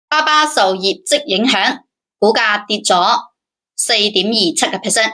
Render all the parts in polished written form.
巴巴受業績影響，股價跌咗4.27%。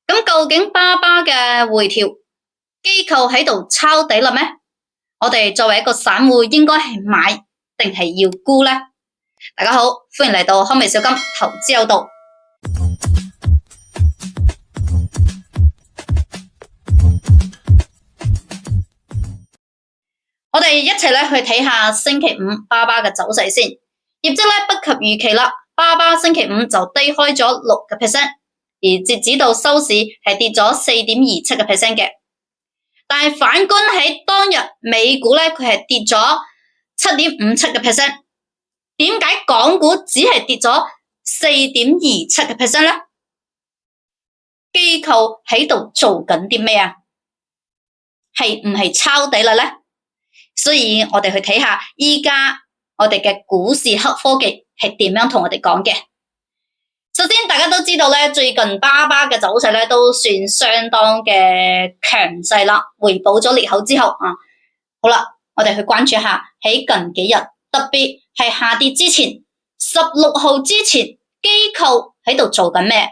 咁究竟巴巴嘅回調，機構喺度抄底啦咩？我哋作為一個散戶，應該係買定係要沽呢？大家好，歡迎嚟到康美小金投資有道。我哋一齊去睇下星期五巴巴嘅走勢先。業績不及預期啦，巴巴星期五就低開咗6%，而截止到收市係跌咗4.27%嘅。但係反觀喺當日美股佢係跌咗7.57%，點解港股只係跌咗4.27%呢？機構喺度做緊啲咩啊？係唔係抄底啦呢？所以我哋去睇下依家我哋嘅股市黑科技係點樣同我哋講嘅。首先大家都知道最近巴巴嘅走勢都算相當嘅強勢啦，回補咗裂口之後好啦，我哋去關注下喺近幾日，特別係下跌之前16號之前，機構喺度做緊咩？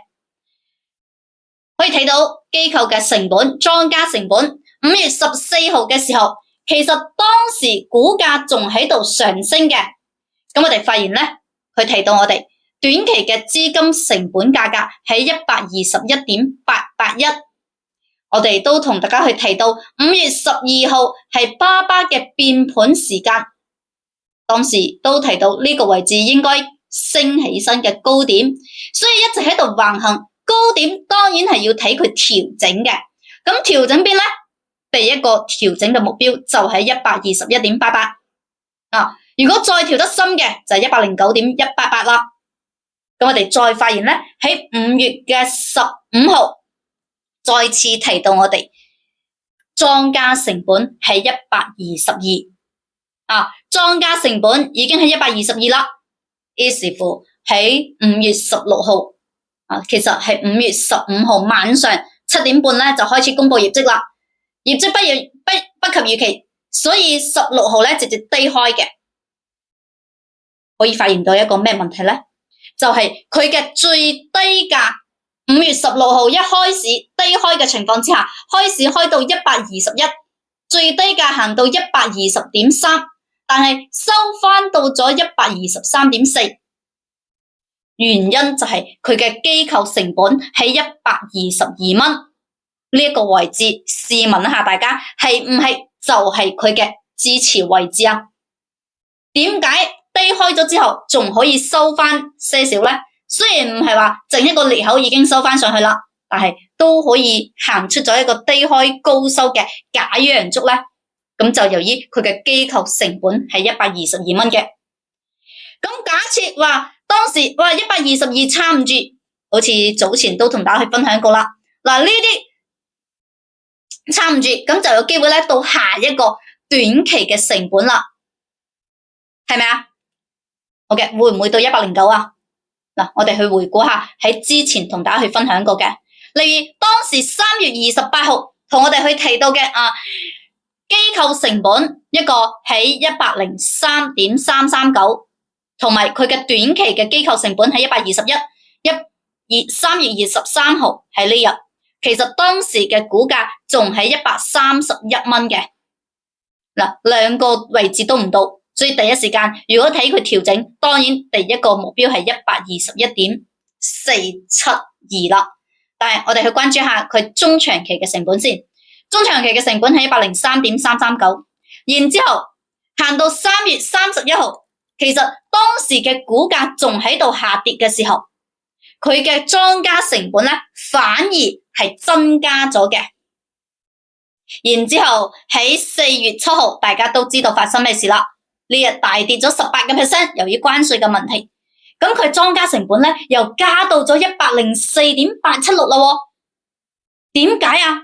可以睇到機構嘅成本，莊家成本5月14號嘅時候，其實當時股價仲喺度上升嘅。咁我哋發現佢提到我哋短期嘅資金成本價格係121.881。我哋都同大家去提到5月12號係巴巴嘅變盤時間，當時都提到呢個位置應該升起身嘅高點，所以一直喺度橫行。高點當然係要睇佢調整嘅，咁調整邊呢？第一個調整嘅目標就係121.88如果再調得深嘅就係109.188啦。咁我哋再發現喺5月嘅15號再次提到我哋莊家成本係122莊家成本已經係122啦。於是乎喺5月16號其實係5月15號晚上7點半就開始公布業績啦。業績不及預期，所以16號直接低開嘅。可以發現到一個咩問題呢？就係佢嘅最低價5月16號一開始低開嘅情況之下，開始開到121，最低價行到120.3，但係收翻到咗123.4。原因就係佢嘅機構成本係122蚊呢一個位置，試問一下大家係唔係就係佢嘅支持位置啊？點解低開咗之後仲可以收翻些少呢？雖然唔係話整一個裂口已經收翻上去啦，但係都可以行出咗一個低開高收嘅假陽燭呢。咁就由於佢嘅機構成本係122蚊嘅。咁假設話當時122撐唔住，好似早前都同大家去分享過啦。嗱，呢啲撐唔住，咁就有機會到下一個短期嘅成本啦，係咪啊？好嘅，會唔會到109啊？嗱，我哋去回顧下喺之前同大家去分享過嘅，例如當時3月28號同我哋去提到嘅機構成本一個喺103.339。同埋佢嘅短期嘅機構成本係121，3月23號係呢日，其實當時嘅股價仲係131蚊嘅。兩個位置都唔到，所以第一時間如果睇佢調整，當然第一個目標係121.472啦。但係我哋去關注下佢中長期嘅成本先，中長期嘅成本係103.339，然之後行到3月31號。其實當時嘅股價仲喺度下跌嘅時候，佢嘅莊家成本反而係增加咗嘅。然之後喺4月7號，大家都知道發生咩事啦？呢日大跌咗18%，由於關稅嘅問題，咁佢莊家成本又加到咗104.876啦。點解啊？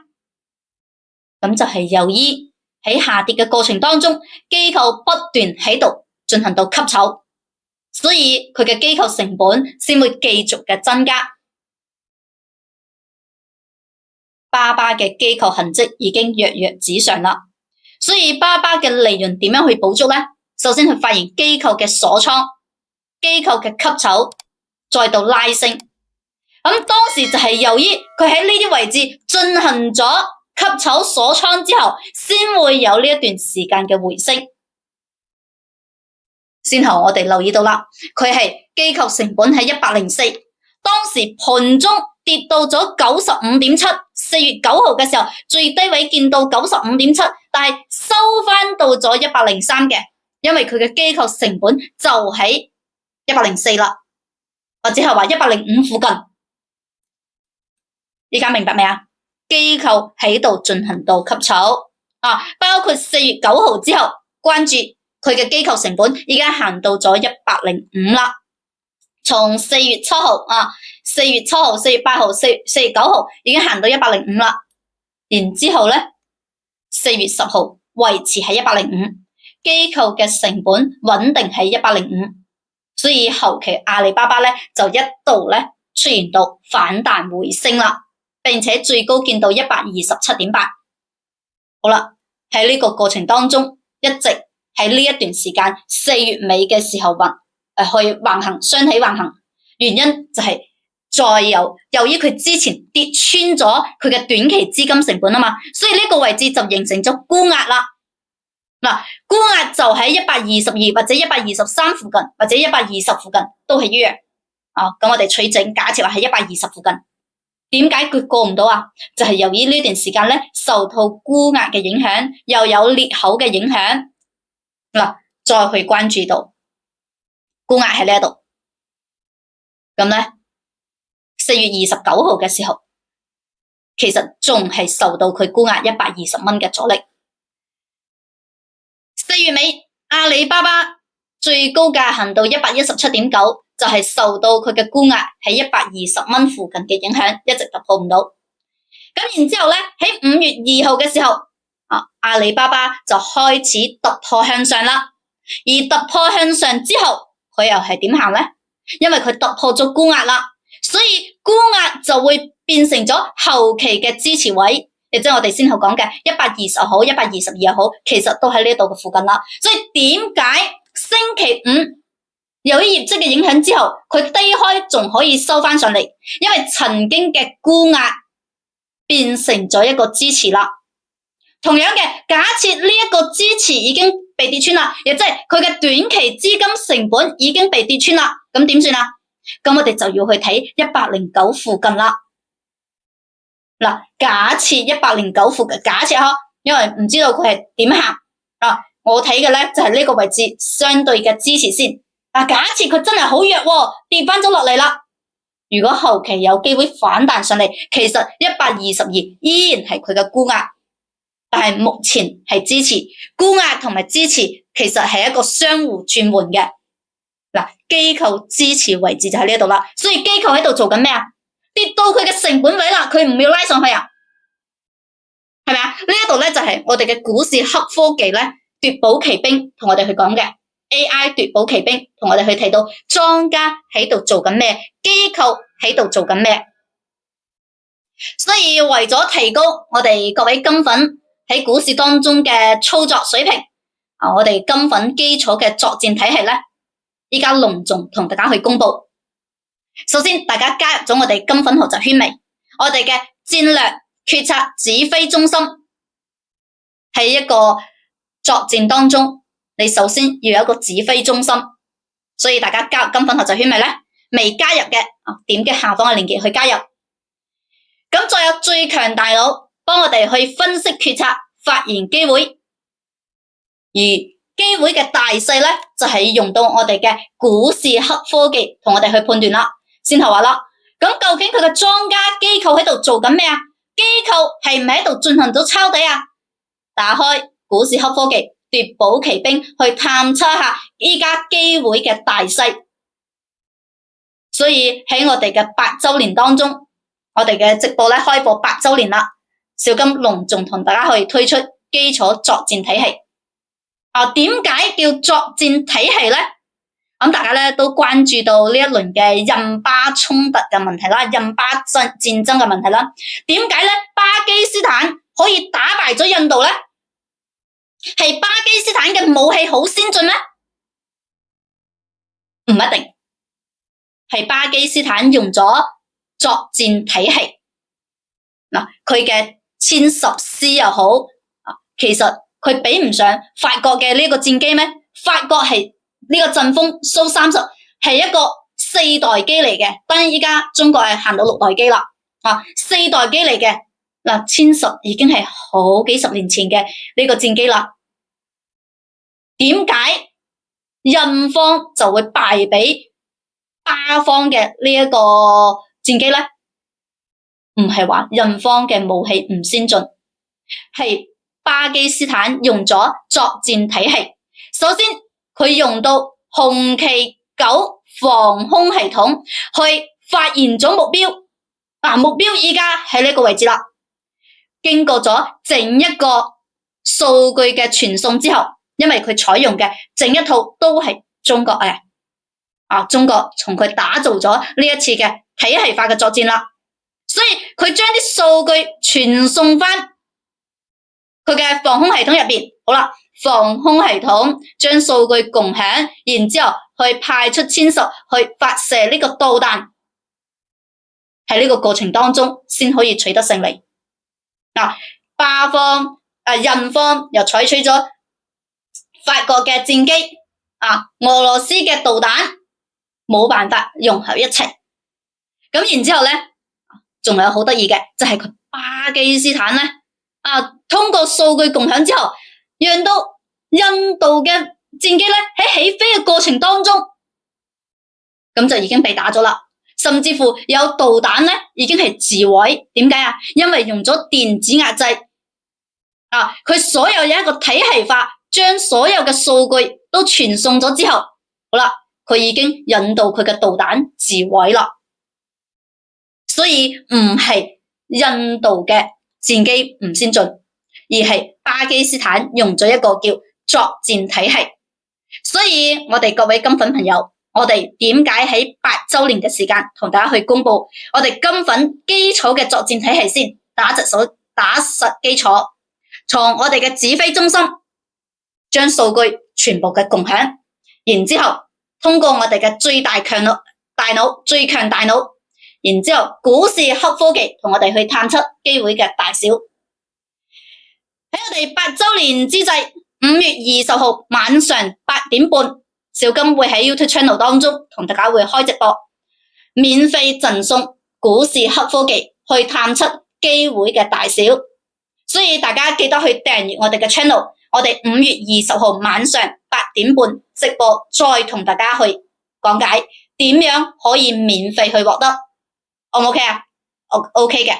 咁就係由於喺下跌嘅過程當中，機構不斷喺度進行到吸籌，所以佢嘅機構成本先會繼續嘅增加。巴巴嘅機構痕跡已經躍躍紙上啦，所以巴巴嘅利潤點樣去補足呢？首先去發現機構嘅鎖倉，機構嘅級籌再度拉升。咁當時就係由於佢喺呢啲位置進行咗級籌鎖倉之後，先會有呢一段時間嘅回升。先後我哋留意到啦，佢係機構成本係104，當時盤中跌到咗95.7， 4月9號嘅時候最低位見到95.7，但係收翻到咗103嘅，因為佢嘅機構成本就喺104啦，或者係話105附近。依家明白未啊？機構喺度進行到級籌啊，包括4月9號之後關注佢嘅機構成本已經行到咗105啦。從4月7號啊，4月7號、4月8號、4月9號已經行到105啦。然之後咧，4月10號維持喺105，機構嘅成本穩定喺105，所以後期阿里巴巴咧就一度咧出現到反彈回升啦。並且最高見到127.8。好啦，喺呢個過程當中，一直喺呢一段時間4月尾嘅時候去橫行，雙起橫行，原因就係由於佢之前跌穿咗佢嘅短期資金成本啊嘛，所以呢個位置就形成咗沽壓啦。嗱，沽壓就喺122或者123附近，或者120附近都係一樣。咁我哋取證，假設話係120附近。點解佢過唔到啊？就係由於呢段時間咧受到沽壓嘅影響，又有裂口嘅影響。嗱，再去關注到沽壓喺呢一度。咁咧4月29號嘅時候，其實仲係受到佢沽壓120蚊嘅阻力。4月尾阿里巴巴最高價行到117.9。就係受到佢嘅沽壓喺120蚊附近嘅影響，一直突破唔到。咁然之後咧，喺5月2號嘅時候，阿里巴巴就開始突破向上啦。而突破向上之後，佢又係點行咧？因為佢突破咗沽壓啦，所以沽壓就會變成咗後期嘅支持位，亦即係我哋先後講嘅120好、122好，其實都喺呢度嘅附近啦。所以點解星期五由於業績嘅影響之後，佢低開仲可以收翻上嚟？因為曾經嘅沽壓變成咗一個支持啦。同樣嘅，假設呢一個支持已經被跌穿啦，亦即係佢嘅短期資金成本已經被跌穿啦，咁點算啊？咁我哋就要去睇109附近啦。嗱，假設109附近，假設因為唔知道佢係點行我睇嘅咧就係呢個位置相對嘅支持先。假設佢真係好弱跌翻咗落嚟啦。如果後期有機會反彈上嚟，其實122依然係佢嘅沽壓，但係目前係支持。沽壓同埋支持其實係一個相互轉換嘅。機構支持位置就喺呢度啦，所以機構喺度做緊咩啊？跌到佢嘅成本位啦，佢唔要拉上去啊？係咪啊？呢一度咧就係我哋嘅股市黑科技咧奪寶奇兵同我哋去講嘅。AI 奪寶奇兵同我哋去睇到莊家喺度做緊咩，機構喺度做緊咩，所以為咗提高我哋各位金粉喺股市當中嘅操作水平，我哋金粉基礎嘅作戰體系咧，依家隆重同大家去公布。首先，大家加入咗我哋金粉學習圈未？我哋嘅戰略決策指揮中心係一個作戰當中。你首先要有一個指揮中心，所以大家加入金粉學習圈未咧？未加入嘅，點擊下方嘅鏈接去加入。咁再有最強大腦幫我哋去分析決策、發現機會，而機會嘅大細咧就係用到我哋嘅股市黑科技同我哋去判斷啦。先頭話啦，咁究竟佢嘅莊家機構喺度做緊咩啊？機構係唔係喺度進行咗抄底啊？打開股市黑科技奪寶奇兵去探測一下依家機會嘅大細，所以喺我哋嘅8周年當中，我哋嘅直播咧開播8周年啦，小金隆重同大家去推出基礎作戰體系。點解叫作戰體系咧？咁大家咧都關注到呢一輪嘅印巴衝突嘅問題啦，印巴戰爭嘅問題啦。點解咧巴基斯坦可以打敗咗印度咧？係巴基斯坦嘅武器好先進咩？唔一定，係巴基斯坦用咗作戰體系。嗱，佢嘅殲十 C 又好，其實佢比唔上法國嘅呢個戰機咩？法國係呢個陣風蘇30係一個4代機嚟嘅，當然依家中國係行到6代機啦。4代機嚟嘅，嗱，殲10已經係好幾十年前嘅呢個戰機啦。點解印方就會敗俾巴方嘅呢一個戰機咧？唔係話印方嘅武器唔先進，係巴基斯坦用咗作戰體系。首先佢用到紅旗9防空系統去發現咗目標，目標依家喺呢個位置啦。經過咗整一個數據嘅傳送之後，因為佢採用嘅整一套都係中國嘅，中國從佢打造咗呢一次嘅體系化嘅作戰啦。所以佢將啲數據傳送翻佢嘅防空系統入邊，好啦，防空系統將數據共享，然之後去派出殲10去發射呢個導彈，喺呢個過程當中先可以取得勝利。巴方印方又採取咗法國嘅戰機，俄羅斯嘅導彈，冇辦法融合一齊。咁然之後咧，仲有好得意嘅，就係佢巴基斯坦咧，通過數據共享之後，讓到印度嘅戰機咧喺起飛嘅過程當中，咁就已經被打咗啦。甚至乎有導彈咧已經係自毀。點解啊？因為用咗電子壓制，佢所有有一個體系化，將所有嘅數據都傳送咗之後，好啦，佢已經引導佢嘅導彈自毀啦。所以唔係印度嘅戰機唔先進，而係巴基斯坦用咗一個叫作戰體系。所以我哋各位金粉朋友，我哋點解喺8週年嘅時間同大家去公布我哋金粉基礎嘅作戰體系先，打實基礎，從我哋嘅指揮中心將數據全部嘅共享，然之後通過我哋嘅最強大腦，然之後股市黑科技同我哋去探測機會嘅大小。喺我哋8週年之際，5月20號晚上8點半，小金會喺 YouTube channel 當中同大家會開直播，免費贈送股市黑科技去探測機會嘅大小。所以大家記得去訂閱我哋嘅 channel， 我哋5月20號晚上8點半直播，再同大家去講解點樣可以免費去獲得。O 唔 OK 啊？OK 嘅，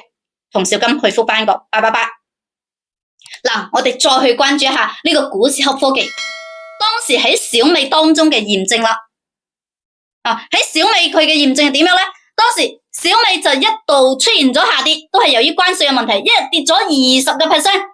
同小金去覆翻個888。嗱，我哋再去關注一下呢個股市黑科技，當時喺小米當中嘅驗證啦。喺小米佢嘅驗證係點樣咧？當時小米就一度出現咗下跌，都係由於關稅嘅問題，一日跌咗20%，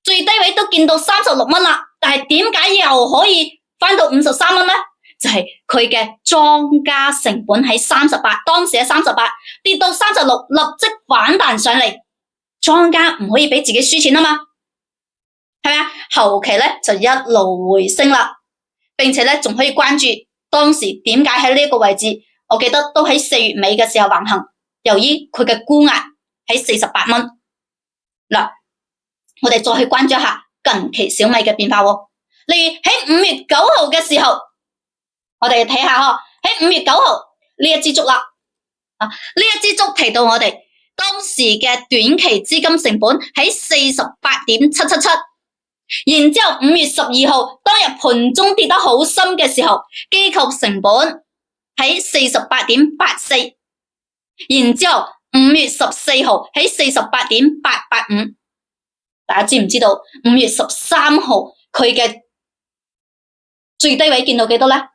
最低位都見到36蚊啦。但係點解又可以翻到53蚊咧？就係佢嘅莊家成本喺38，當時喺38跌到36，立即反彈上嚟，莊家唔可以俾自己輸錢啊嘛，係咪啊？後期咧就一路回升啦，並且咧仲可以關注當時點解喺呢個位置，我記得都喺4月尾嘅時候橫行，由於佢嘅沽壓喺48蚊。嗱，我哋再去關注一下近期小米嘅變化喎。例如喺5月9號嘅時候，我哋睇下喺5月9號呢一支竹啦，呢一支竹提到我哋當時嘅短期資金成本喺48.777，然之後5月12號當日盤中跌得好深嘅時候，機構成本喺48.84，然之後5月14號喺48.885，大家知唔知道5月13號佢嘅最低位見到幾多咧？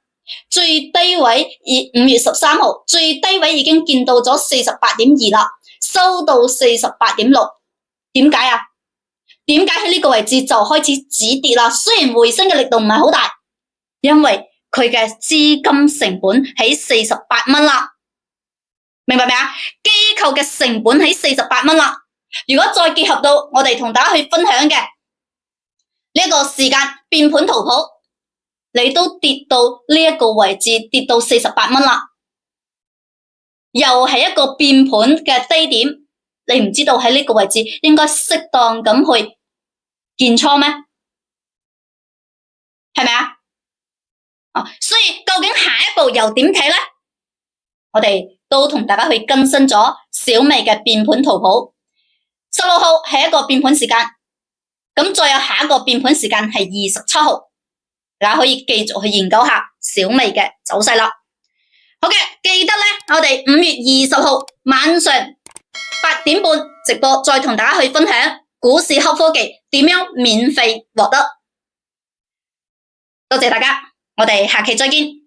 最低位5月13號最低位已經見到咗48.2啦，收到48.6。點解啊？點解喺呢個位置就開始止跌啦？雖然回升嘅力度唔係好大，因為佢嘅資金成本喺48蚊啦，明白未啊？機構嘅成本喺48蚊啦。如果再結合到我哋同大家去分享嘅呢一個時間變盤圖譜，你都跌到呢一個位置，跌到48蚊啦，又係一個變盤嘅低點，你唔知道喺呢個位置應該適當咁去建倉咩？係咪啊？所以究竟下一步又點睇呢？我哋都同大家去更新咗小米嘅變盤圖譜，16號係一個變盤時間，咁再有下一個變盤時間係27號，大家可以繼續去研究下小米嘅走勢啦。好嘅，記得咧，我哋5月20號晚上8點半直播，再同大家去分享股市黑科技點樣免費獲得。多謝大家，我哋下期再見。